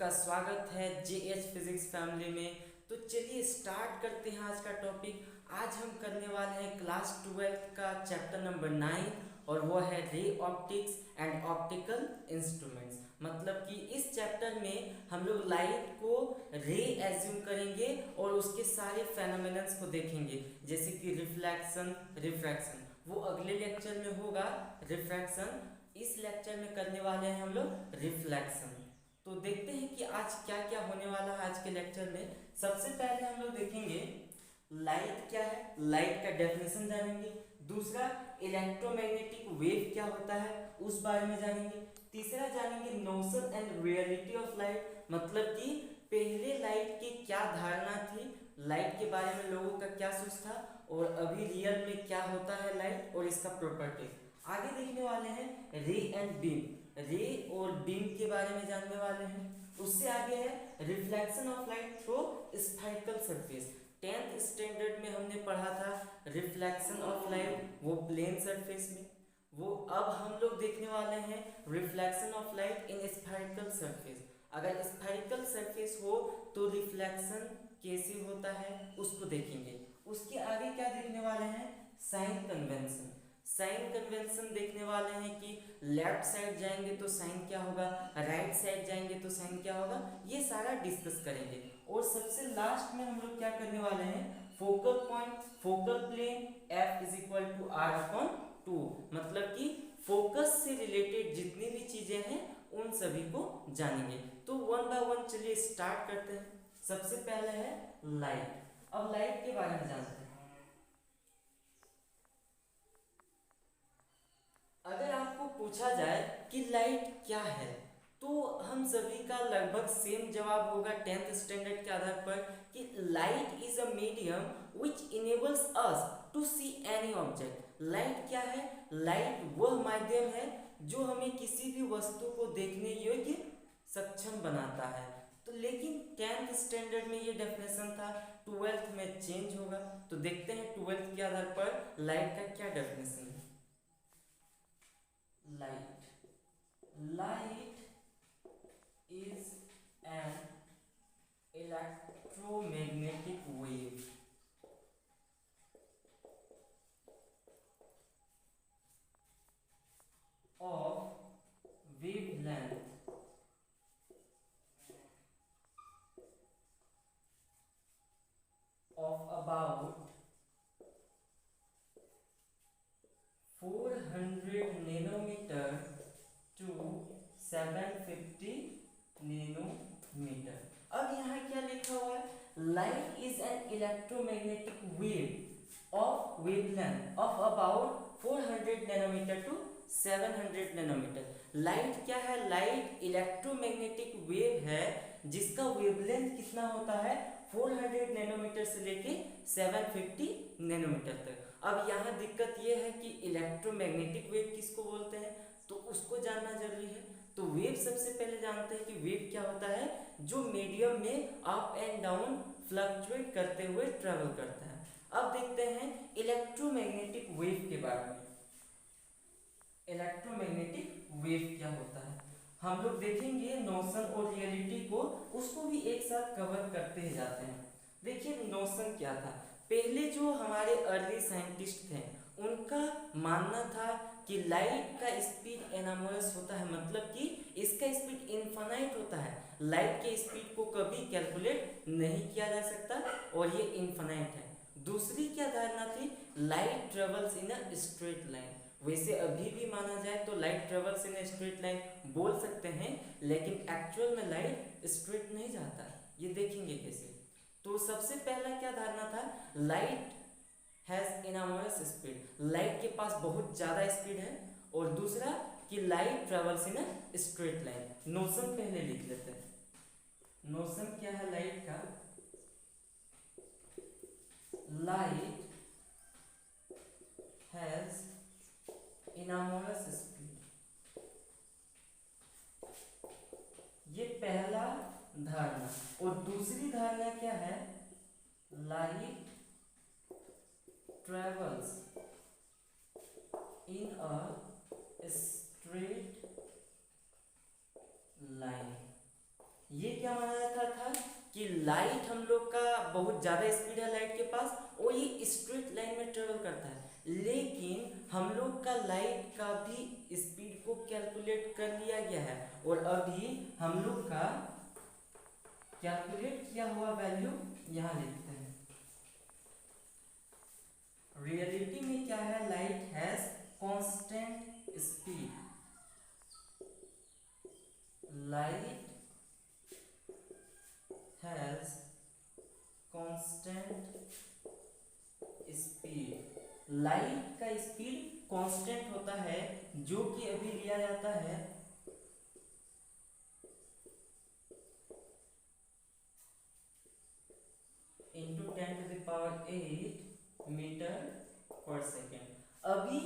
सबका स्वागत है JH फिजिक्स फैमिली में। तो चलिए स्टार्ट करते हैं आज का टॉपिक। आज हम करने वाले हैं क्लास 12th का चैप्टर नंबर 9 और वो है ray optics and optical instruments. मतलब कि इस चैप्टर में हम लोग लाइट को रे एज्यूम करेंगे और उसके सारे फेनोमेनन्स को देखेंगे, जैसे कि रिफ्लेक्शन, रिफ्रैक्शन वो अगले लेक्चर में होगा, रिफ्रैक्शन इस लेक्चर में करने वाले हैं हम लोग रिफ्लेक्शन। तो देखते हैं कि आज क्या क्या होने वाला है आज के लेक्चर में। सबसे पहले हम लोग देखेंगे लाइट क्या है, लाइट का डेफिनेशन जानेंगे। दूसरा, इलेक्ट्रोमैग्नेटिक वेव क्या होता है उस बारे में जानेंगे। तीसरा जानेंगे notion and reality of light, मतलब कि पहले लाइट की क्या धारणा थी, लाइट के बारे में लोगों का क्या सोच था और अभी रियल में क्या होता है लाइट और इसका प्रॉपर्टी। आगे देखने वाले हैं रे एंड बीम, रे और बीम के बारे में जानने वाले हैं। उससे आगे है reflection of light through spherical surface. 10th standard में हमने पढ़ा था रिफ्लेक्शन ऑफ लाइट वो प्लेन सरफेस में, वो अब हम लोग देखने वाले हैं reflection of light in spherical surface. अगर स्फेरिकल सरफेस हो तो रिफ्लेक्शन कैसे होता है उसको देखेंगे। उसके आगे क्या देखने वाले हैं, साइन कन्वेंशन। साइन कन्वेंशन देखने वाले हैं कि लेफ्ट साइड जाएंगे तो साइन क्या होगा, राइट साइड जाएंगे तो साइन क्या होगा, ये सारा डिस्कस करेंगे। और सबसे लास्ट में हम लोग क्या करने वाले हैं, focal point, focal plane F is equal to R upon 2, मतलब कि फोकस से रिलेटेड जितनी भी चीजें हैं उन सभी को जानेंगे। तो वन बाय वन चलिए स्टार्ट करते हैं। सबसे पहले है लाइट। अब लाइट के बारे में जानते हैं। अगर आपको पूछा जाए कि लाइट क्या है तो हम सभी का लगभग सेम जवाब होगा 10th स्टैंडर्ड के आधार पर कि light is a medium which enables us to see any object. Light क्या है, लाइट वह माध्यम है जो हमें किसी भी वस्तु को देखने योग्य सक्षम बनाता है। तो लेकिन 10th स्टैंडर्ड में ये डेफिनेशन था, 12th में चेंज होगा। तो देखते हैं 12th के आधार पर लाइट का क्या डेफिनेशन है। Light is an electromagnetic wave of wavelength of about 400 nanometer to 750 nanometre. अब यहाँ क्या लिखा हुआ है, light is an electromagnetic wave of wavelength of about 400 nanometre to 700 nanometre. Light क्या है, लाइट इलेक्ट्रोमैग्नेटिक वेव है जिसका वेवलेंथ कितना होता है 400 नैनोमीटर से लेके 750 नैनोमीटर तक। अब यहाँ दिक्कत ये है कि इलेक्ट्रोमैग्नेटिक वेव किसको बोलते हैं तो उसको जानना जरूरी है। तो वेव सबसे पहले जानते हैं कि वेव क्या होता है, जो मीडियम में अप एंड डाउन फ्लक्चुएट करते हुए ट्रेवल करता है। अब देखते हैं इलेक्ट्रोमैग्नेटिक वेव के बारे में। इलेक्ट्रोमैग्नेटिक वेव क्या होता है हम लोग देखेंगे, नोशन और रियलिटी को उसको भी एक साथ कवर करते ही जाते हैं। देखिए नोशन क्या था, पहले जो हमारे अर्ली साइंटिस्ट थे उनका मानना था कि लाइट का स्पीड एनामोरस होता है, मतलब कि इसका स्पीड इनफाइनाइट होता है। लाइट के स्पीड को कभी कैलकुलेट नहीं किया जा सकता और ये इनफाइनाइट है। दूसरी क्या धारणा थी, light travels in a straight line. वैसे अभी भी माना जाए तो light travels in a straight line बोल सकते हैं, लेकिन एक्चुअल में लाइट स्ट्रेट नहीं जाता, ये देखेंगे कैसे। तो सबसे पहला क्या धारणा था, light has enormous speed, light के पास बहुत ज़्यादा स्पीड है। और दूसरा कि light travels in a straight line. Notion पहले लिख लेते हैं, नोशन क्या है लाइट का, लाइट हैज इनॉर्मस स्पीड, ये पहला धारणा। और दूसरी धारणा क्या है, light travels in a straight line। ये क्या माना जाता था कि लाइट हम लोग का बहुत ज़्यादा स्पीड है लाइट के पास और ये स्ट्रेट लाइन में ट्रेवल करता है, लेकिन हम लोग का लाइट का भी स्पीड को कैलकुलेट कर लिया गया है और अभी हम लोग का कैलकुलेट किया हुआ वैल्यू यहाँ लिखते हैं। रियलिटी में क्या है, light has constant speed, light has constant speed. Light का स्पीड कांस्टेंट होता है जो कि अभी लिया जाता है इंटू 10⁸ मीटर पर सेकेंड। अभी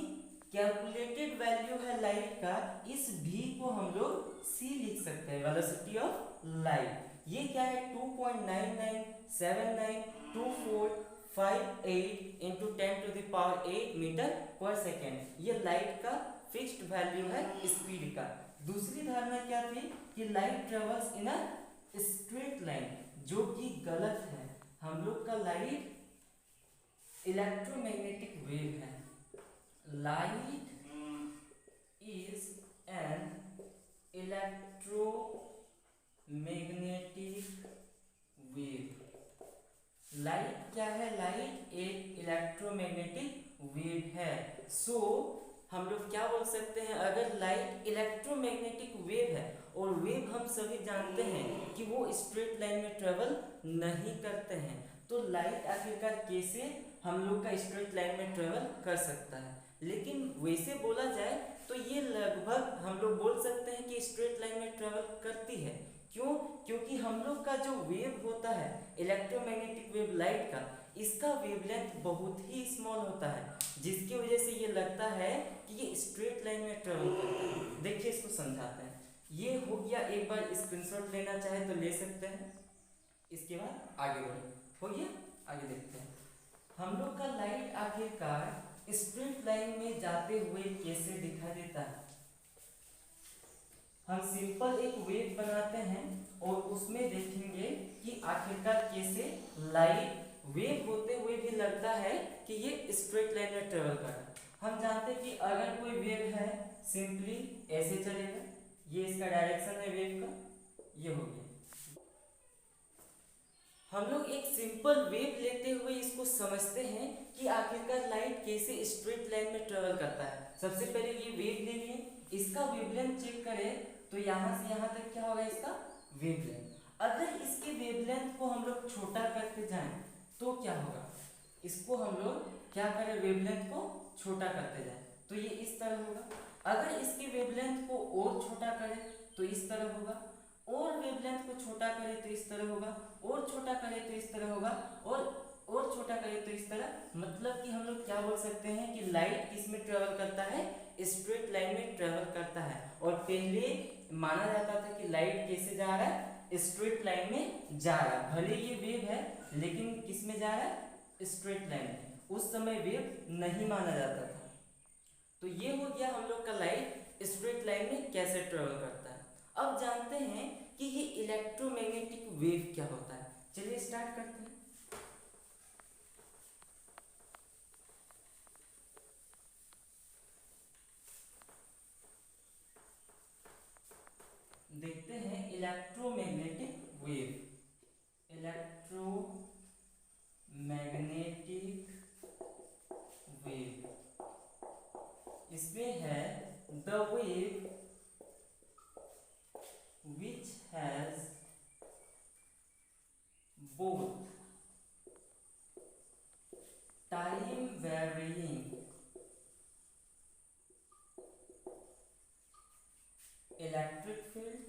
कैलकुलेटेड वैल्यू है लाइट का, इस v को हम लोग c लिख सकते हैं, वेलोसिटी ऑफ लाइट। ये क्या है 2.99792458 इंटू 10⁸ मीटर पर सेकेंड। ये लाइट का फिक्स्ड वैल्यू है स्पीड का। दूसरी धारणा क्या थी कि light travels in a straight line, जो कि गलत है। हम लोग का लाइट इलेक्ट्रोमैग्नेटिक वेव है। Light is an electromagnetic wave. Light क्या है, लाइट एक इलेक्ट्रोमैग्नेटिक वेव है। सो हम लोग क्या बोल सकते हैं, अगर लाइट इलेक्ट्रोमैग्नेटिक वेव है और वेव हम सभी जानते हैं कि वो स्ट्रेट लाइन में ट्रेवल नहीं करते हैं, तो लाइट आखिरकार कैसे हम लोग का स्ट्रेट लाइन में ट्रेवल कर सकता है। लेकिन वैसे बोला जाए तो ये लगभग हम लोग बोल सकते हैं कि स्ट्रेट लाइन में ट्रेवल करती है। क्यों? क्योंकि हम लोग का जो वेव होता है इलेक्ट्रोमैग्नेटिक वेव लाइट का, इसका वेवलेंथ बहुत ही स्मॉल होता है, जिसकी वजह से ये लगता है कि ये स्ट्रेट लाइन में ट्रेवल करता है। देखिए इसको समझाते हैं। ये हो गया, एक बार स्क्रीनशॉट लेना चाहे तो ले सकते हैं। इसके बाद आगे बढ़े, हो गया, आगे देखते हैं। हम लोग का लाइट आखिरकार स्ट्रेट लाइन में जाते हुए कैसे दिखाई देता है। हम सिंपल एक वेव बनाते हैं और उसमें देखेंगे कि आखिरकार कैसे लाइट वेव होते हुए भी लगता है कि ये स्ट्रेट लाइन में ट्रेवल कर रहा है। हम जानते हैं कि अगर कोई वेव है सिंपली ऐसे चलेगा, ये इसका डायरेक्शन है वेव का, ये हो गया। हम लोग एक सिंपल वेव लेते हुए इसको समझते हैं कि आखिरकार लाइट कैसे स्ट्रेट लाइन में ट्रेवल करता है। सबसे पहले ये वेव ले लिए, इसका वेवलेंथ चेक करें तो यहाँ से यहाँ तक क्या होगा इसका वेवलेंथ। अगर इसके वेवलेंथ को हम लोग छोटा करते जाएं तो क्या होगा, इसको हम लोग क्या करें, वेवलेंथ को छोटा करते जाएं तो ये इस तरह होगा। अगर इसके वेवलेंथ को और छोटा करें तो इस तरह होगा, और वेवलेंथ को छोटा करें तो इस तरह होगा, और छोटा करें तो इस तरह होगा, और छोटा करें तो इस तरह। मतलब कि हम लोग क्या बोल सकते हैं कि लाइट किस में ट्रेवल करता है, स्ट्रेट लाइन में ट्रेवल करता है। और पहले माना जाता था कि लाइट कैसे जा रहा है, स्ट्रेट लाइन में जा रहा है। भले ये वेव है लेकिन किस में जा रहा है, स्ट्रेट लाइन में। उस समय वेव नहीं माना जाता था। तो ये हो गया हम लोग का लाइट स्ट्रेट लाइन में कैसे ट्रेवल करता है। अब जानते हैं कि ये इलेक्ट्रोमैग्नेटिक वेव क्या होता है। चलिए स्टार्ट करते हैं। देखते हैं इलेक्ट्रोमैग्नेटिक वेव। इलेक्ट्रोमैग्नेटिक वेव, इसमें है the wave which has both time varying electric field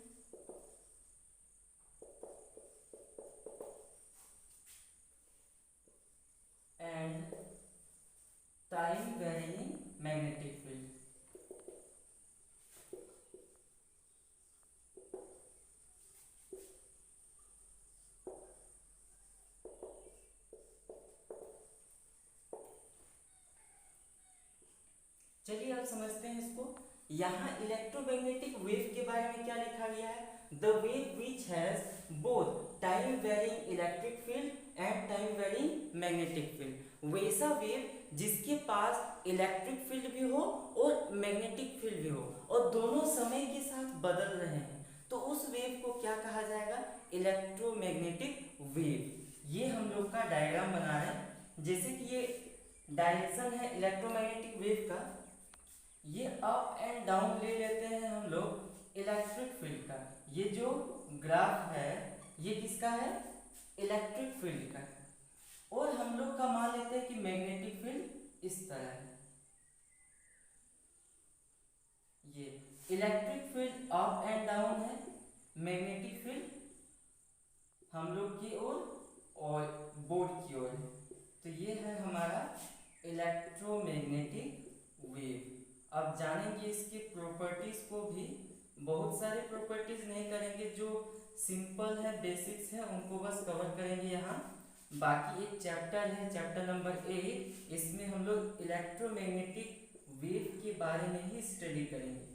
and time varying magnetic field। चलिए अब समझते हैं इसको। यहाँ इलेक्ट्रोमैग्नेटिक वेव के बारे में क्या लिखा गया है, the wave which has both time varying electric field and time varying magnetic field. वैसा वेव जिसके पास इलेक्ट्रिक फील्ड भी हो और मैग्नेटिक फील्ड भी हो और दोनों समय के साथ बदल रहे हैं, तो उस वेव को क्या कहा जाएगा? Electromagnetic wave. ये हम लोग का डायग्राम बना रहे हैं। जैसे कि ये डायरेक्शन है इलेक्ट्रोमैग्नेटिक वेव का, ये अप एंड डाउन ले लेते हैं हम लोग इलेक्ट्रिक फील्ड का। ये जो ग्राफ है ये किसका है? इलेक्ट्रिक फील्ड का। और हम लोग का मान लेते हैं कि मैग्नेटिक फील्ड इस तरह है। ये electric field up and down है, मैग्नेटिक फील्ड हम लोग की ओर और बोर्ड की ओर है। तो ये है हमारा इलेक्ट्रोमैग्नेटिक वेव। अब जानेंगे इसकी प्रॉपर्टीज को भी। बहुत सारे प्रॉपर्टीज नहीं करेंगे, जो सिंपल है बेसिक्स है उनको बस कवर करेंगे यहाँ। बाकी एक चैप्टर है, चैप्टर नंबर 8, इसमें हम लोग इलेक्ट्रोमैग्नेटिक वेव के बारे में ही स्टडी करेंगे।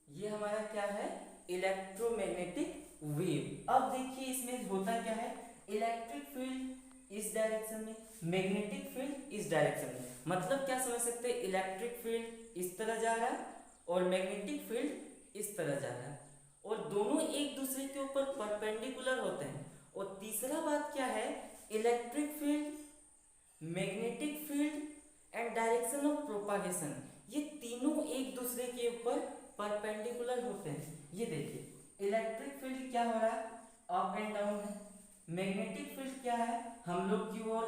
ये हमारा क्या है? Electromagnetic wave. अब देखिए इसमें होता क्या है, इलेक्ट्रिक फील्ड इस डायरेक्शन में, मैग्नेटिक फील्ड इस डायरेक्शन में। मतलब क्या समझ सकते हैं, इलेक्ट्रिक फील्ड इस तरह जा रहा है और मैग्नेटिक फील्ड इस तरह जा रहा है और दोनों एक दूसरे के ऊपर परपेंडिकुलर होते हैं। और तीसरा बात क्या है, electric field, magnetic field and direction of propagation, ये तीनों एक दूसरे के ऊपर परपेंडिकुलर होते हैं। ये देखिए इलेक्ट्रिक फील्ड क्या हो रहा है? अप एंड डाउन है। मैग्नेटिक फील्ड क्या है? हम लोग की ओर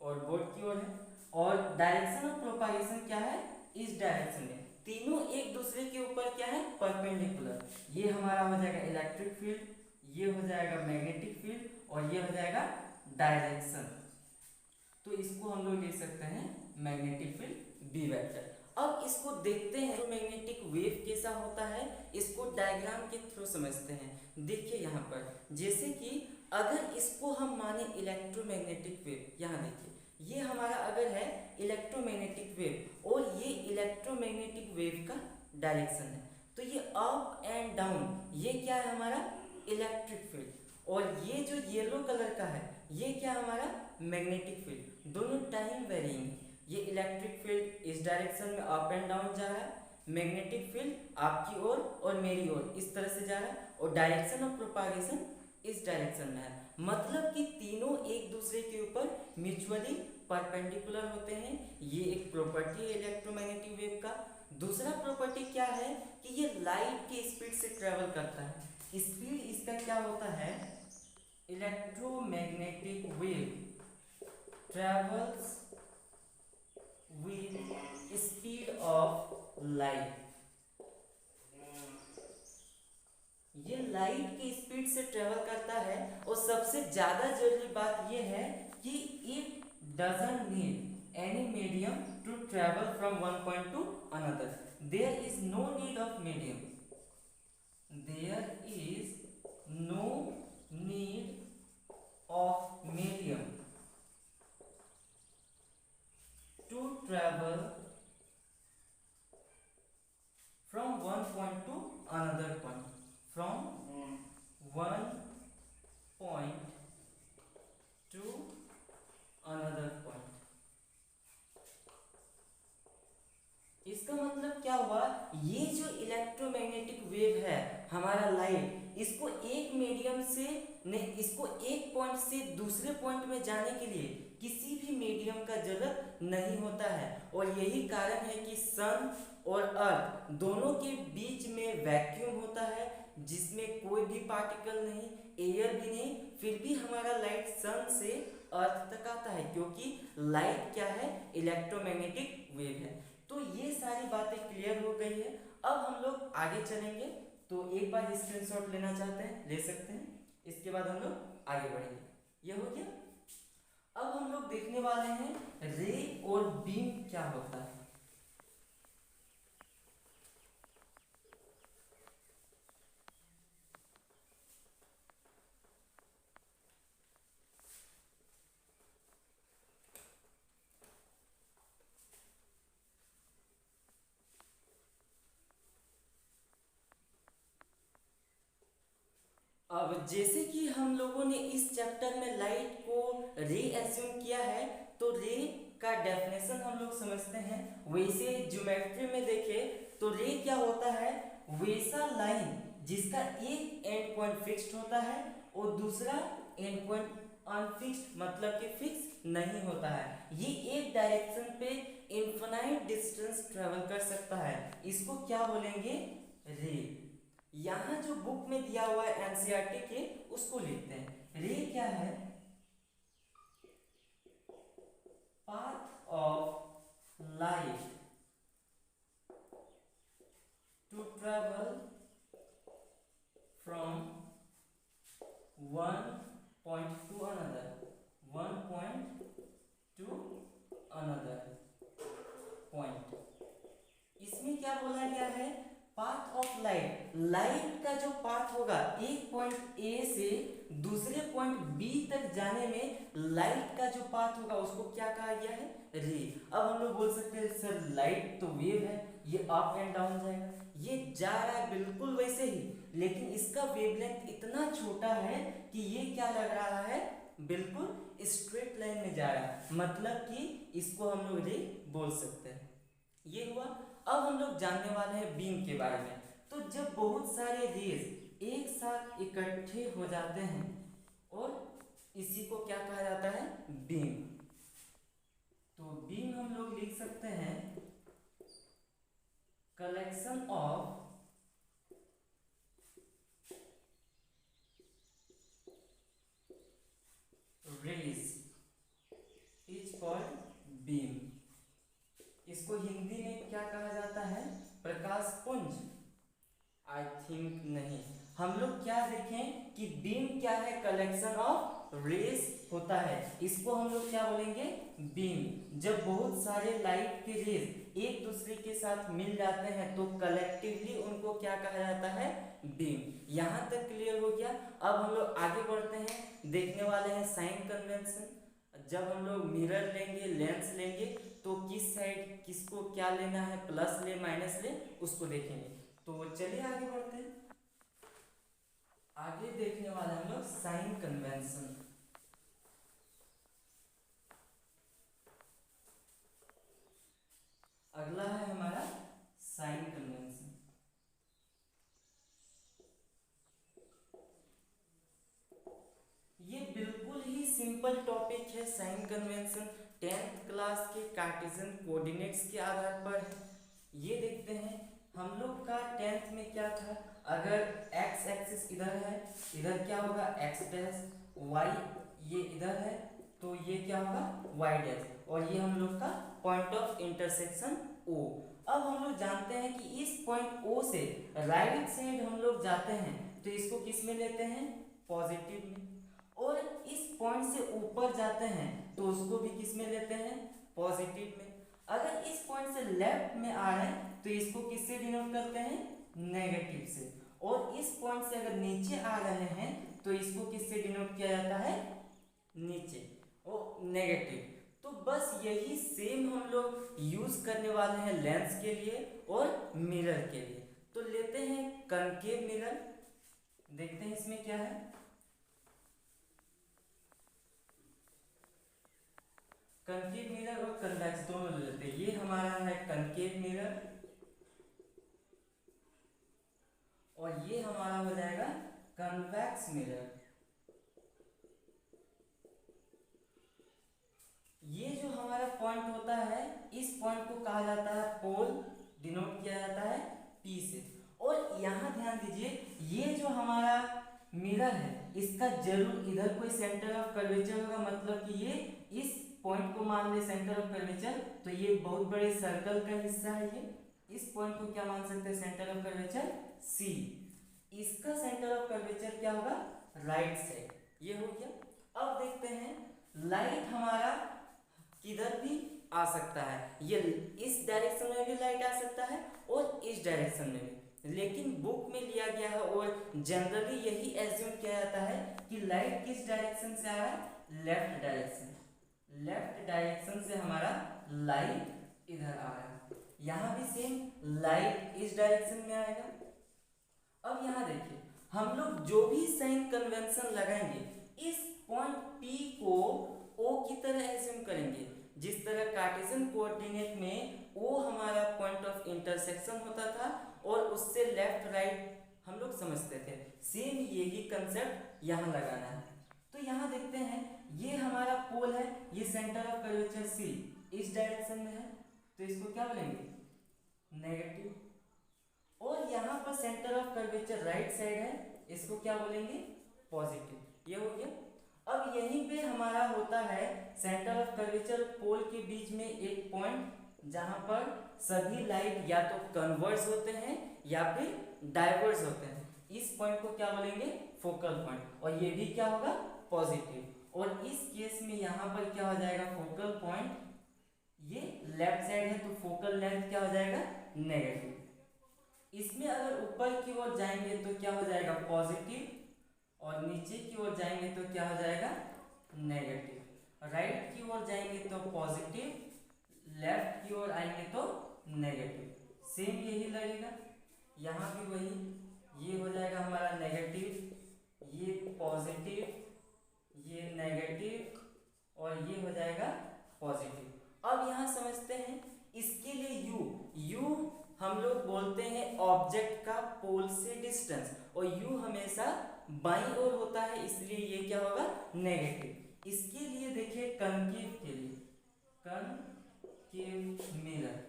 और बोर्ड की ओर है। और डायरेक्शन ऑफ प्रोपागेशन क्या है? इस डायरेक्शन में। तीनों एक दूसरे के ऊपर क्या है? परपेंडिकुलर। ये हमारा हो जाएगा इलेक्ट्रिक फील्ड, ये हो जाएगा मैग्नेटिक फील्ड और ये हो जाएगा डायरेक्शन। तो इसको हम लोग लिख सकते हैं मैग्नेटिक फील्ड बी वेक्टर। अब इसको देखते हैं तो मैग्नेटिक वेव कैसा होता है, इसको डायग्राम के थ्रू समझते हैं। देखिए यहाँ पर, जैसे कि अगर इसको हम माने इलेक्ट्रोमैग्नेटिक वेव, यहाँ देखिए ये हमारा अगर है इलेक्ट्रोमैग्नेटिक वेव और ये इलेक्ट्रोमैग्नेटिक वेव का डायरेक्शन है, तो ये अप एंड डाउन ये क्या है? हमारा इलेक्ट्रिक फील्ड। और ये जो येलो कलर का है ये क्या हमारा? Magnetic field. दोनों टाइम वेरिंग है। ये इलेक्ट्रिक फील्ड इस डायरेक्शन में अप एंड डाउन जा रहा है, मैग्नेटिक फील्ड आपकी ओर और मेरी ओर इस तरह से जा रहा है और डायरेक्शन ऑफ प्रोपागेशन इस डायरेक्शन में है। मतलब कि तीनों एक दूसरे के ऊपर म्यूचुअली परपेंडिकुलर होते हैं। ये एक प्रॉपर्टी है इलेक्ट्रोमैग्नेटिक वेव का। दूसरा प्रॉपर्टी क्या है कि ये लाइट की स्पीड से ट्रेवल करता है। स्पीड इसका क्या होता है? Electromagnetic wave travels with speed of light। ये लाइट की स्पीड से ट्रेवल करता है और सबसे ज्यादा जरूरी बात ये है कि it doesn't need any medium to travel from one point to another. There is no need of medium, there is no need of medium to travel from one point to another point, from one point to another point। इसका मतलब क्या हुआ? ये जो electromagnetic wave है हमारा light, इसको एक मीडियम से नहीं, इसको एक पॉइंट से दूसरे पॉइंट में जाने के लिए किसी भी मीडियम का जरूरत नहीं होता है। और यही कारण है कि सन और अर्थ दोनों के बीच में वैक्यूम होता है, जिसमें कोई भी पार्टिकल नहीं, एयर भी नहीं, फिर भी हमारा लाइट सन से अर्थ तक आता है, क्योंकि लाइट क्या है? इलेक्ट्रोमैग्नेटिक वेव है। तो ये सारी बातें क्लियर हो गई है। अब हम लोग आगे चलेंगे, तो एक बार स्क्रीनशॉट लेना चाहते हैं ले सकते हैं, इसके बाद हम लोग आगे बढ़ेंगे। ये हो गया। अब हम लोग देखने वाले हैं रे और बीम क्या होता है। अब जैसे कि हम लोगों ने इस चैप्टर में लाइट को रे एज्यूम किया है, तो रे का डेफिनेशन हम लोग समझते हैं। वैसे ज्योमेट्री में देखें तो रे क्या होता है, वैसा लाइन जिसका एक एंड पॉइंट फिक्स्ड होता है और दूसरा एंड पॉइंट अनफिक्स्ड, मतलब कि फिक्स नहीं होता है। ये एक डायरेक्शन पे इनफिनाइट डिस्टेंस ट्रेवल कर सकता है, इसको क्या बोलेंगे, रे। यहाँ जो बुक में दिया हुआ है एनसीईआरटी के, उसको लिखते हैं। रे क्या है, path of light to travel from one point to another, one point to another point. इसमें क्या बोला गया है, पाथ ऑफ लाइट, लाइट का जो पाथ होगा एक पॉइंट ए से दूसरे पॉइंट बी तक जाने में लाइट का जो पाथ होगा उसको क्या कहा गया है, रे। अब हम लोग बोल सकते हैं सर लाइट तो वेव है, ये अप एंड डाउन जाएगा, ये जा रहा है बिल्कुल वैसे ही, लेकिन इसका वेवलेंथ इतना छोटा है कि ये क्या लग रहा है, बिल्कुल स्ट्रेट लाइन में जा रहा है, मतलब कि इसको हम लोग रे बोल सकते हैं। ये हुआ। अब हम लोग जानने वाले हैं बीम के बारे में। तो जब बहुत सारे रेज एक साथ इकट्ठे हो जाते हैं और इसी को क्या कहा जाता है, बीम। तो बीम हम लोग लिख सकते हैं collection of rays is called beam. इसको हिंदी में क्या कहा जाता है, प्रकाश पुंज। आई थिंक नहीं, हम लोग क्या देखें कि बीम क्या है, कलेक्शन ऑफ रेज होता है, इसको हम लोग क्या बोलेंगे, बीम। जब बहुत सारे लाइट के रेज एक दूसरे के साथ मिल जाते हैं तो कलेक्टिवली उनको क्या कहा जाता है, बीम। यहाँ तक क्लियर हो गया। अब हम लोग आगे बढ़ते हैं, देखने वाले हैं साइन कन्वेंशन। जब हम लोग मिरर लेंगे, लेंस लेंगे, तो किस साइड किसको क्या लेना है, प्लस ले माइनस ले, उसको देखेंगे। तो चलिए आगे बढ़ते हैं। आगे देखने वाले हम लोग साइन कन्वेंशन। अगला है हमारा साइन कन्वेंशन। ये बिल्कुल ही सिंपल टॉपिक है साइन कन्वेंशन, 10th क्लास के कार्टेशियन कोऑर्डिनेट्स के आधार पर है। ये देखते हैं हम लोग का 10th में क्या था, अगर x एक्सिस इधर है, इधर क्या होगा x डैश, y ये इधर है तो ये क्या होगा y डैश, और ये हम लोग का पॉइंट ऑफ इंटरसेक्शन O। अब हम लोग जानते हैं कि इस पॉइंट O से राइट साइड हम लोग जाते हैं तो इसको किस में लेते हैं, पॉजिटिव में, और इस पॉइंट से ऊपर जाते हैं तो उसको भी किस में लेते हैं, पॉजिटिव में। अगर इस पॉइंट से लेफ्ट में आ रहे हैं तो इसको किससे डिनोट करते हैं, नेगेटिव से, और इस पॉइंट से अगर नीचे आ रहे हैं तो इसको किससे डिनोट किया जाता है, नीचे, और नेगेटिव। तो बस यही सेम हम लोग यूज करने वाले हैं लेंस के लिए और मिरर के लिए। तो लेते हैं कनकेव मिरर, देखते हैं इसमें क्या है। कनकेव मिरर और कन्वेक्स दोनों ले लेते हैं। ये हमारा है कनकेव मिरर और ये हमारा हो जाएगा कन्वेक्स मिरर। ये जो हमारा पॉइंट होता है, इस पॉइंट को कहा जाता है पोल, डिनोट किया जाता है P से। और यहाँ ध्यान दीजिए, ये जो हमारा मिरर है इसका जरूर इधर कोई सेंटर ऑफ कर्वेचर होगा, मतलब कि ये इस पॉइंट को मान ले सेंटर ऑफ कर्वेचर, तो ये बहुत बड़े सर्कल का हिस्सा है। ये इस पॉइंट को क्या मान सकते हैं, सेंटर ऑफ कर्वेचर C। इसका सेंटर ऑफ कर्वेचर क्या होगा, राइट साइड। ये हो गया। अब देखते हैं लाइट हमारा किधर भी आ सकता है, ये इस डायरेक्शन में भी लाइट आ सकता है और इस डायरेक्शन में भी, लेकिन बुक में लिया गया है और जनरली यही एज्यूम किया जाता है कि लाइट किस डायरेक्शन से आ रहा है, लेफ्ट डायरेक्शन। लेफ्ट डायरेक्शन से हमारा लाइट इधर आ रहा है, यहाँ भी सेम लाइट इस डायरेक्शन में आएगा। अब यहाँ देखिए हम लोग जो भी साइन कन्वेंशन लगाएंगे इस पॉइंट P को O की तरह एज्यूम करेंगे। जिस तरह कार्टेशियन कोऑर्डिनेट में O हमारा पॉइंट ऑफ इंटरसेक्शन होता था और उससे लेफ्ट राइट हम लोग समझते थे, सेम यही कंसेप्ट यहाँ लगाना है। तो यहाँ देखते हैं ये हमारा पोल है, ये सेंटर ऑफ कर्वेचर C इस डायरेक्शन में है, तो इसको क्या बोलेंगे, नेगेटिव। और यहाँ पर centre of curvature right side है, इसको क्या बोलेंगे, पॉजिटिव। ये हो गया। अब यहीं पे हमारा होता है सेंटर ऑफ कर्वेचर पोल के बीच में एक पॉइंट जहां पर सभी लाइट या तो कन्वर्स होते हैं या फिर डाइवर्स होते हैं। इस पॉइंट को क्या बोलेंगे, फोकल पॉइंट, और ये भी क्या होगा, पॉजिटिव। और इस केस में यहाँ पर क्या हो जाएगा, फोकल पॉइंट ये लेफ्ट साइड है तो फोकल लेंथ क्या हो जाएगा, नेगेटिव। इसमें अगर ऊपर की ओर जाएंगे तो क्या हो जाएगा, पॉजिटिव, और नीचे की ओर जाएंगे तो क्या हो जाएगा, नेगेटिव। राइट की ओर जाएंगे तो पॉजिटिव, लेफ्ट की ओर आएंगे तो नेगेटिव। सेम यही लगेगा, यहाँ भी वही, ये हो जाएगा हमारा नेगेटिव, ये पॉजिटिव, ये नेगेटिव, और ये हो जाएगा पॉजिटिव। अब यहाँ समझते हैं इसके लिए u हम लोग बोलते हैं ऑब्जेक्ट का पोल से डिस्टेंस, और u हमेशा बाईं ओर होता है, इसलिए ये क्या होगा, नेगेटिव। इसके लिए देखिए कनकेव के लिए, कनकेव मिरर,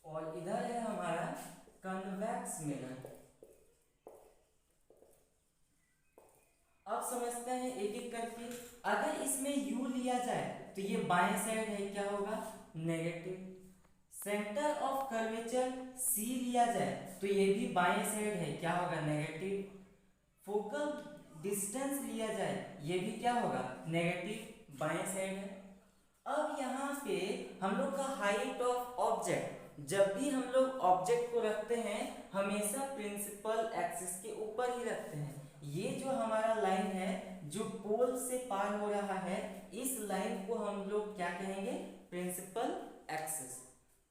और इधर है हमारा कन्वेक्स मिरर। अब समझते हैं एक एक करके। अगर इसमें u लिया जाए तो ये बाएं साइड है, क्या होगा, negative. Centre of curvature C लिया जाए तो ये भी बाएं साइड है, क्या होगा, नेगेटिव। फोकल डिस्टेंस लिया जाए ये भी क्या होगा, नेगेटिव, बाएं साइड है। अब यहाँ पे हम लोग का हाइट ऑफ ऑब्जेक्ट, जब भी हम लोग ऑब्जेक्ट को रखते हैं हमेशा प्रिंसिपल एक्सिस के ऊपर ही रखते हैं। ये जो हमारा लाइन है जो पोल से पार हो रहा है, इस लाइन को हम लोग क्या कहेंगे, प्रिंसिपल एक्सिस।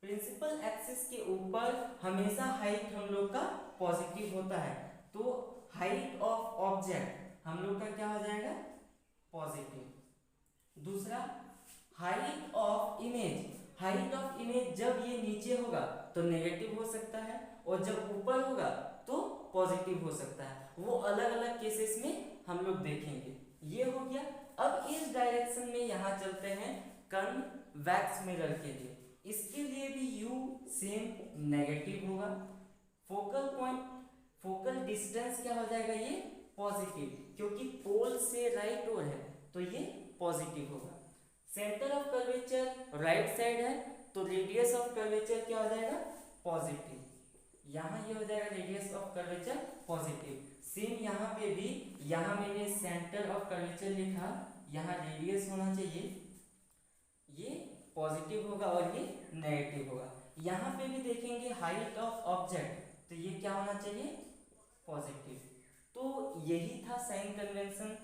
प्रिंसिपल एक्सिस के ऊपर हमेशा हाइट हम लोग का पॉजिटिव होता है, तो हाइट ऑफ ऑब्जेक्ट हम लोग का क्या हो जाएगा, पॉजिटिव। दूसरा height of image, height of image जब ये नीचे होगा तो नेगेटिव हो सकता है, और जब ऊपर होगा तो पॉजिटिव हो सकता है। वो अलग अलग केसेस में हम लोग देखेंगे। ये हो गया। अब इस डायरेक्शन में यहाँ चलते हैं कन्वेक्स मिरर के लिए। इसके लिए भी u सेम नेगेटिव होगा। फोकल पॉइंट, फोकल डिस्टेंस क्या हो जाएगा, ये पॉजिटिव, क्योंकि पोल से राइट ओर है तो ये पॉजिटिव होगा। Centre of curvature right side है तो रेडियस ऑफ कर्वेचर क्या हो जाएगा, पॉजिटिव। यहाँ ये हो जाएगा radius of curvature positive. Same यहाँ पे भी, यहाँ मैंने सेंटर ऑफ कर्वेचर लिखा, यहाँ रेडियस होना चाहिए, ये पॉजिटिव होगा और ये नेगेटिव होगा। यहाँ पे भी देखेंगे हाइट ऑफ ऑब्जेक्ट, तो ये क्या होना चाहिए, पॉजिटिव। तो यही था साइन कन्वेंशन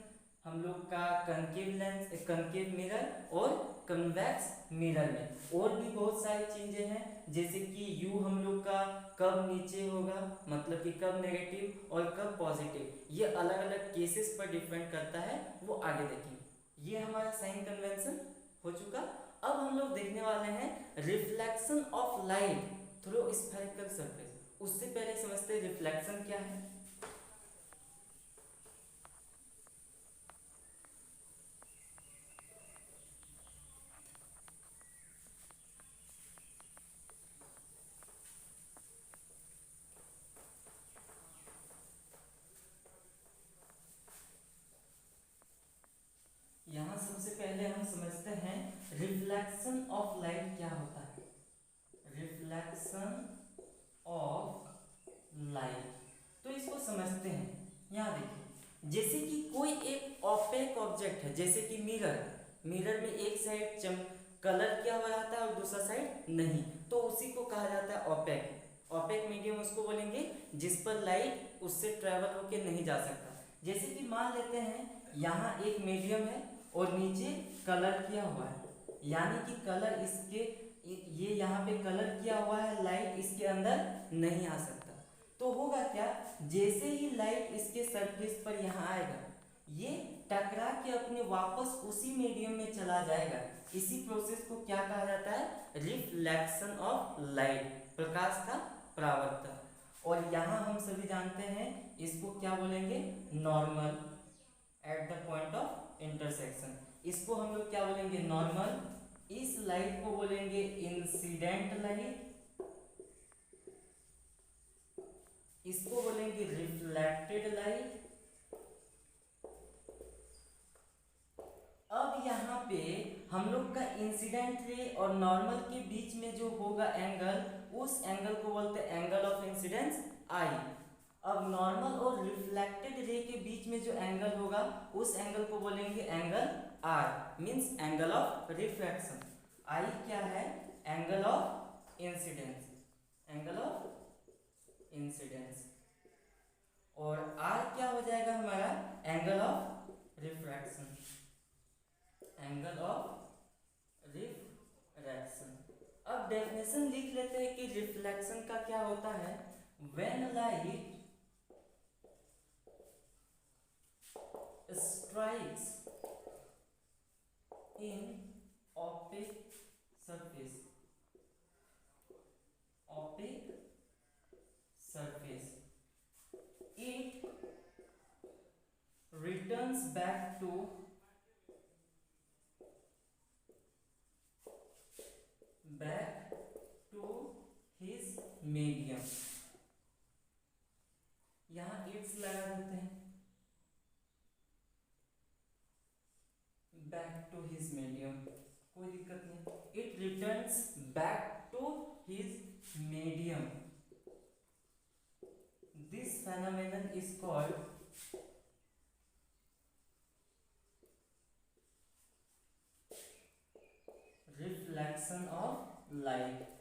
हम लोग का कनकेव लेंस, कनकेव मिरर और कन्वेक्स मिरर में। और भी बहुत सारी चीजें हैं, जैसे कि u हम लोग का कब नीचे होगा, मतलब कि कब नेगेटिव और कब पॉजिटिव, ये अलग अलग केसेस पर डिपेंड करता है, वो आगे देखेंगे। ये हमारा साइन कन्वेंशन हो चुका। अब हम लोग देखने वाले हैं reflection of light through spherical surface. उससे पहले समझते हैं रिफ्लेक्शन क्या है। यहाँ सबसे पहले हम समझते हैं रिफ्लेक्शन ऑफ लाइट क्या होता है। रिफ्लेक्शन ऑफ लाइट, तो इसको समझते हैं। यहाँ देखिए, जैसे कि कोई एक ऑपेक ऑब्जेक्ट है, जैसे कि मिरर, मिरर में एक साइड कलर किया हुआ रहता है और दूसरा साइड नहीं, तो उसी को कहा जाता है ऑपेक। ऑपेक मीडियम उसको बोलेंगे जिस पर लाइट उससे ट्रेवल होके नहीं जा सकता। जैसे कि मान लेते हैं यहाँ एक मीडियम है और नीचे कलर किया हुआ है, यानी कि कलर इसके, ये यहाँ पे कलर किया हुआ है, लाइट इसके अंदर नहीं आ सकता। तो होगा क्या, जैसे ही लाइट इसके सरफेस पर यहाँ आएगा ये टकरा के अपने वापस उसी मीडियम में चला जाएगा। इसी प्रोसेस को क्या कहा जाता है, रिफ्लेक्शन ऑफ लाइट, प्रकाश का परावर्तन। और यहाँ हम सभी जानते हैं इसको क्या बोलेंगे, normal at the point of intersection. इसको हम लोग क्या बोलेंगे, नॉर्मल। इस लाइट को बोलेंगे इंसिडेंट लाइट, इसको बोलेंगे रिफ्लेक्टेड लाइट। अब यहाँ पे हम लोग का इंसिडेंट रे और नॉर्मल के बीच में जो होगा एंगल, उस एंगल को बोलते हैं एंगल ऑफ इंसिडेंस आई। अब नॉर्मल और रिफ्लेक्टेड रे के बीच में जो एंगल होगा उस एंगल को बोलेंगे angle R, means angle of refraction. I क्या है, angle of incidence, angle of incidence. और आर क्या हो जाएगा हमारा, angle of refraction, angle of refraction. अब डेफिनेशन लिख लेते हैं कि रिफ्लेक्शन का क्या होता है, when light strikes in opaque surface, opaque surface, it returns back to his medium। यहाँ इट्स लगा देते हैं, बैक टू हिज मीडियम, कोई दिक्कत नहीं। It returns back to his medium. This phenomenon is called reflection of light.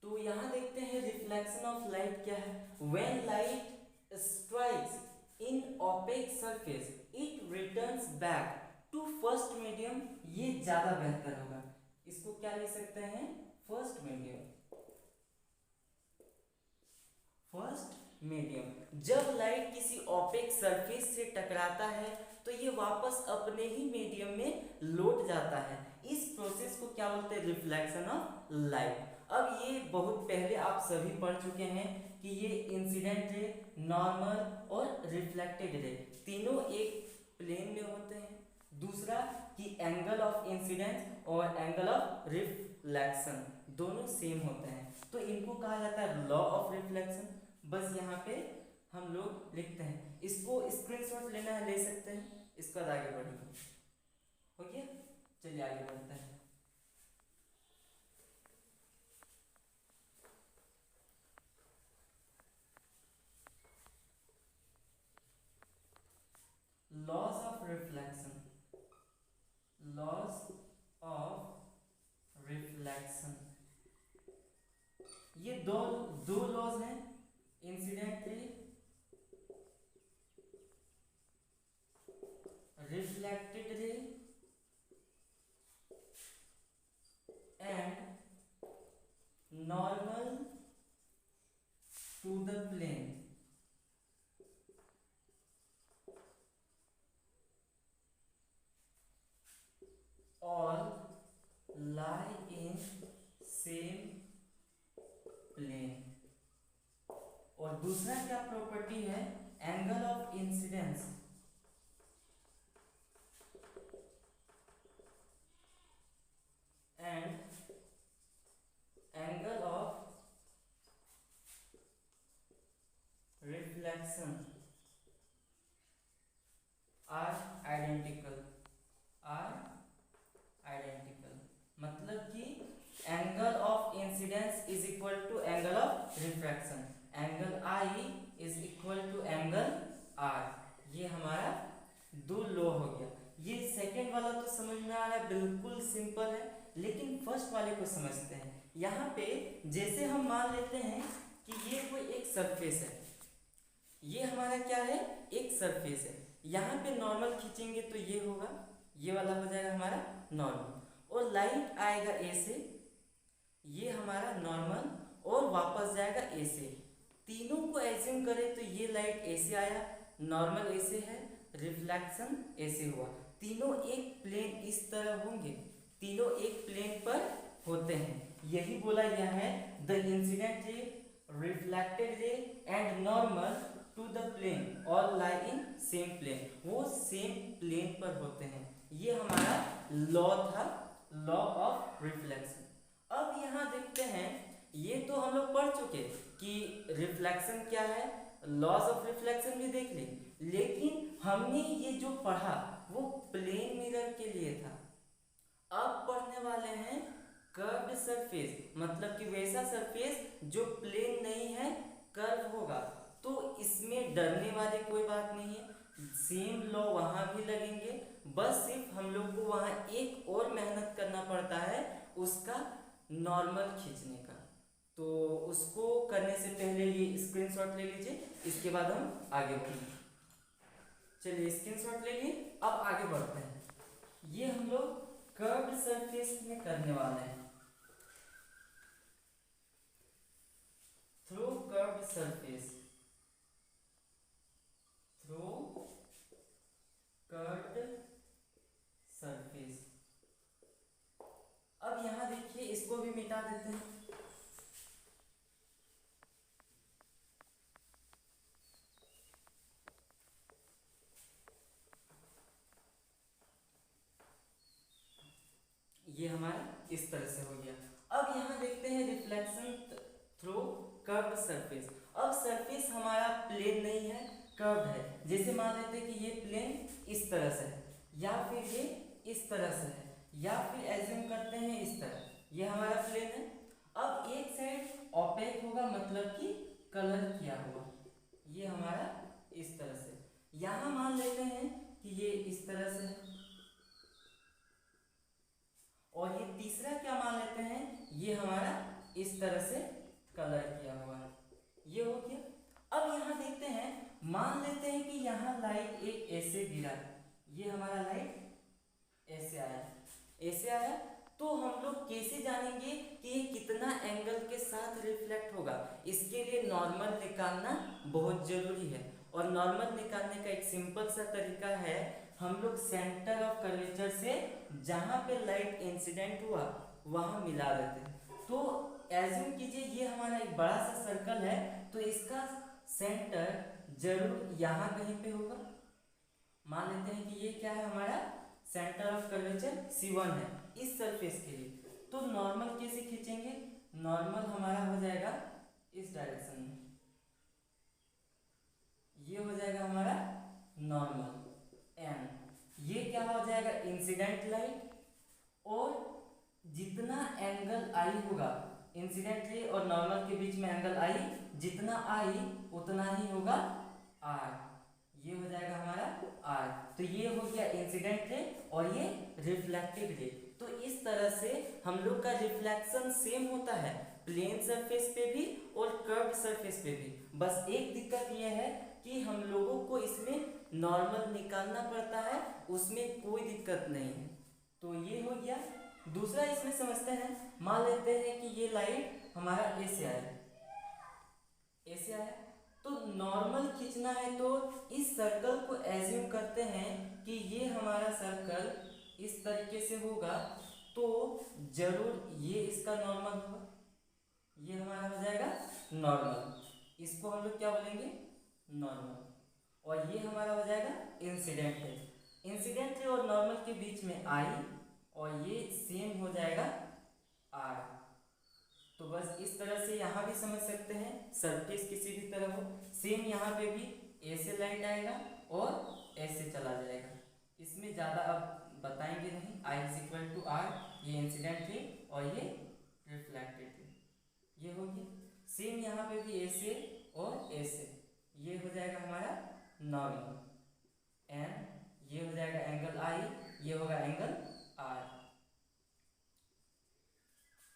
तो यहां देखते हैं रिफ्लेक्शन ऑफ लाइट क्या है, when light strikes in opaque surface it returns back to first medium. ये ज्यादा बेहतर होगा, इसको क्या ले सकते हैं, फर्स्ट मीडियम, फर्स्ट मीडियम। जब लाइट किसी ओपेक सरफेस से टकराता है तो ये वापस अपने ही मीडियम में लौट जाता है। इस प्रोसेस को क्या बोलते हैं, रिफ्लेक्शन ऑफ लाइट। अब ये बहुत पहले आप सभी पढ़ चुके हैं कि ये इंसिडेंट रे, नॉर्मल और रिफ्लेक्टेड रे तीनों एक प्लेन में होते हैं। दूसरा कि एंगल ऑफ इंसिडेंस और एंगल ऑफ रिफ्लेक्शन दोनों सेम होते हैं, तो इनको कहा जाता है लॉ ऑफ रिफ्लेक्शन। बस यहाँ पे हम लोग लिखते हैं, इसको स्क्रीनशॉट लेना है ले सकते हैं, इसके बाद आगे बढ़ेंगे। हो गया, चलिए आगे बढ़ते हैं। Laws of reflection, laws of reflection, ये दो लॉज हैं, incident ray, reflected ray and normal to the plane. All lie in same plane। और दूसरा क्या प्रॉपर्टी है, angle of incidence and angle of reflection are identical, are identical. मतलब कि angle of incidence is equal to angle of refraction, angle I is equal to angle R. ये हमारा दो law हो गया। ये सेकंड वाला तो समझ में आ रहा है, बिल्कुल सिंपल है, लेकिन फर्स्ट वाले को समझते हैं। यहाँ पे जैसे हम मान लेते हैं कि ये कोई एक सरफेस है, ये हमारा क्या है, एक सरफेस है। यहाँ पे नॉर्मल खींचेंगे तो ये होगा, ये वाला हो जाएगा हमारा नॉर्मल। और लाइट आएगा ए से, ये हमारा नॉर्मल, और वापस जाएगा ए से। तीनों को एज्यूम करें तो ये लाइट ए से आया, नॉर्मल ए से है, रिफ्लेक्शन ए से हुआ। तीनों एक प्लेन इस तरह होंगे, तीनों एक प्लेन पर होते हैं। यही बोला गया है, the incident ray, reflected ray and normal to the plane all lie in same plane, वो सेम प्लेन पर होते हैं। ये हमारा लॉ था, लॉ ऑफ रिफ्लेक्शन। अब यहाँ देखते हैं, ये तो हम लोग पढ़ चुके कि रिफ्लेक्शन क्या है, लॉज ऑफ रिफ्लेक्शन भी देख ली, लेकिन हमने ये जो पढ़ा वो प्लेन मिरर के लिए था। अब पढ़ने वाले हैं कर्व्ड सरफेस, मतलब कि वैसा सरफेस जो प्लेन नहीं है, कर्व होगा। तो इसमें डरने वाली कोई बात नहीं है, सेम लॉ वहाँ भी लगेंगे, बस सिर्फ हम लोग को वहाँ एक और मेहनत करना पड़ता है, उसका नॉर्मल खींचने का। तो उसको करने से पहले ये स्क्रीनशॉट ले लीजिए, इसके बाद हम आगे बढ़ेंगे। चलिए स्क्रीनशॉट ले लिए, अब आगे बढ़ते हैं। ये हम लोग कर्व्ड सरफेस में करने वाले हैं, through curved surface, through curved surface. अब यहां देखिए, इसको भी मिटा देते हैं। ये हमारा इस तरह से हो गया। अब यहाँ देखते हैं रिफ्लेक्शन थ्रू कर्व्ड सरफेस। अब सरफेस हमारा प्लेन नहीं है, कर्व्ड है। जैसे मान लेते हैं कि ये प्लेन इस तरह से है, या फिर ये इस तरह से है, या फिर एज्यूम करते हैं इस तरह, ये हमारा प्लेन है। अब एक साइड ऑपेक होगा, मतलब कि कलर किया हुआ, ये हमारा इस तरह से। यहाँ मान लेते हैं कि ये इस तरह से है, और ये तीसरा क्या मान लेते हैं, ये हमारा इस तरह से कलर किया हुआ है, ये हो गया। अब यहाँ देखते हैं, मान लेते हैं कि यहाँ लाइट एक ऐसे गिरा, ये हमारा लाइट ऐसे आया, ऐसे आया, तो हम लोग कैसे जानेंगे कि ये कितना एंगल के साथ रिफ्लेक्ट होगा? इसके लिए नॉर्मल निकालना बहुत जरूरी है, और नॉर्मल निकालने का एक सिंपल सा तरीका है, हम लोग सेंटर ऑफ कर्वेचर से जहां पे लाइट इंसिडेंट हुआ वहां मिला देते हैं। तो एज्यूम कीजिए ये हमारा एक बड़ा सा सर्कल है, तो इसका सेंटर जरूर यहाँ कहीं पे होगा। मान लेते हैं कि ये क्या है, हमारा सेंटर ऑफ कर्वेचर C1 है इस सरफेस के लिए। तो नॉर्मल कैसे खींचेंगे? नॉर्मल हमारा हो जाएगा इस डायरेक्शन में, ये हो जाएगा हमारा नॉर्मल एन, ये क्या हो जाएगा इंसिडेंट लाइट, और जितना एंगल आई होगा इंसिडेंट रे और नॉर्मल के बीच में एंगल आई, जितना आई उतना ही होगा आर, ये हो जाएगा हमारा आर। तो ये हो गया इंसिडेंट रे और ये रिफ्लेक्टेड रे। तो इस तरह से हम लोग का रिफ्लेक्शन सेम होता है प्लेन सरफेस पे भी और कर्व्ड सरफेस पे भी। बस एक दिक्कत ये है कि हम लोगों को इसमें नॉर्मल निकालना पड़ता है, उसमें कोई दिक्कत नहीं है। तो ये हो गया। दूसरा इसमें समझते हैं, मान लेते हैं कि ये लाइट हमारा ऐसे आया, ऐसे आया, तो नॉर्मल खींचना है तो इस सर्कल को एज्यूम करते हैं कि ये हमारा सर्कल इस तरीके से होगा, तो जरूर ये इसका नॉर्मल होगा, ये हमारा हो जाएगा नॉर्मल, इसको हम लोग क्या बोलेंगे नॉर्मल, और ये हमारा हो जाएगा इंसिडेंट है। इंसिडेंट है और नॉर्मल के बीच में आई, और ये सेम हो जाएगा आर। तो बस इस तरह से यहाँ भी समझ सकते हैं, सरफेस किसी भी तरह हो, सेम यहाँ पे भी ऐसे लाइट आएगा और ऐसे चला जाएगा। इसमें ज़्यादा अब बताएंगे नहीं, आई इज इक्वल टू आर, ये इंसिडेंट थे और ये रिफ्लेक्टेड थे, ये हो गया। सेम यहाँ पे भी ऐसे और ऐसे, ये हो जाएगा हमारा नॉर्मल एन, ये हो जाएगा एंगल आई, ये होगा एंगल आर,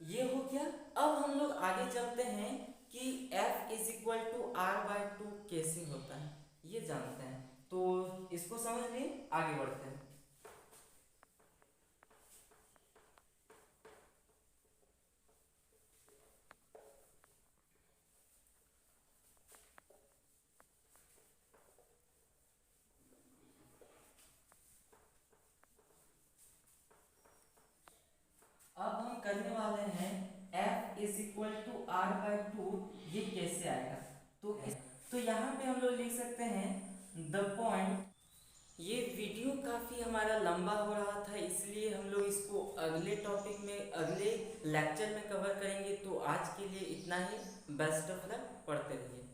ये हो गया। अब हम लोग आगे चलते हैं कि F is equal to R by two कैसे होता है, ये जानते हैं। तो इसको समझ लिए, आगे बढ़ते हैं। करने वाले हैं F is equal to R by two, ये कैसे आएगा। तो यहाँ पे हम लोग लिख सकते हैं द पॉइंट। ये वीडियो काफ़ी हमारा लंबा हो रहा था, इसलिए हम लोग इसको अगले टॉपिक में अगले लेक्चर में कवर करेंगे। तो आज के लिए इतना ही। बेस्ट ऑफ लक, पढ़ते रहिए।